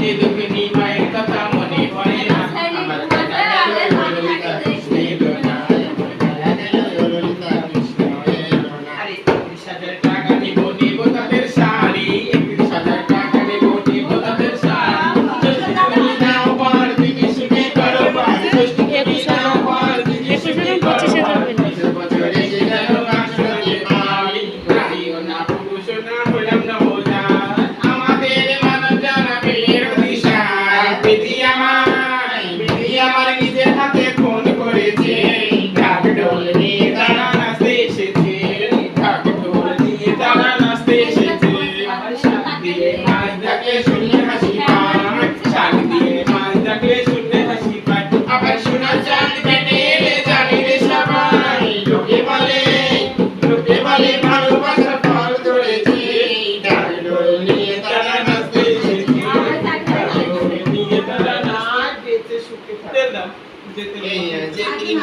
দুঃখে দুঃখিনী মায়ের কথা মনে পড়ে না আমার দেখা গেল ললিতা কৃষ্ণ এলো না আরে 31,000 টাকা নিব নিব তাদের শাড়ি 31,000 টাকা নিব নিব তাদের শাড়ি ষষ্ঠী তুমি নাও পার দিকে সুখে করো পার ষষ্ঠী তুমি নাও পার দিকে সুখে করো পার বছর এসে গেল কাশতে পারি নারীও না পুরুষও না হলাম না বোঝা আমাদের মানব জানা পেয়ের দিশা বিধি আমার নিজের হাতে ফোন করেছে ঢাক ঢোল নিয়ে তারা নাচতে এসেছে ঢাক ঢোল নিয়ে তারা নাচতে এসেছে শাক দিয়ে মাছ ডাকলে শুনলে হাসি পায় শাক দিয়ে মাছ ডাকলে শুনলে হাসি পায় আবার শোনা চাঁদ পেটে এলে জানি রে সবাই লোকে বলে ভালোবাসার ফল ধরেছে ঢাক ঢোল নিয়ে তারা নাচতে এসেছে ঢাক ঢোল নিয়ে তারা নাচতে সুখে যেতে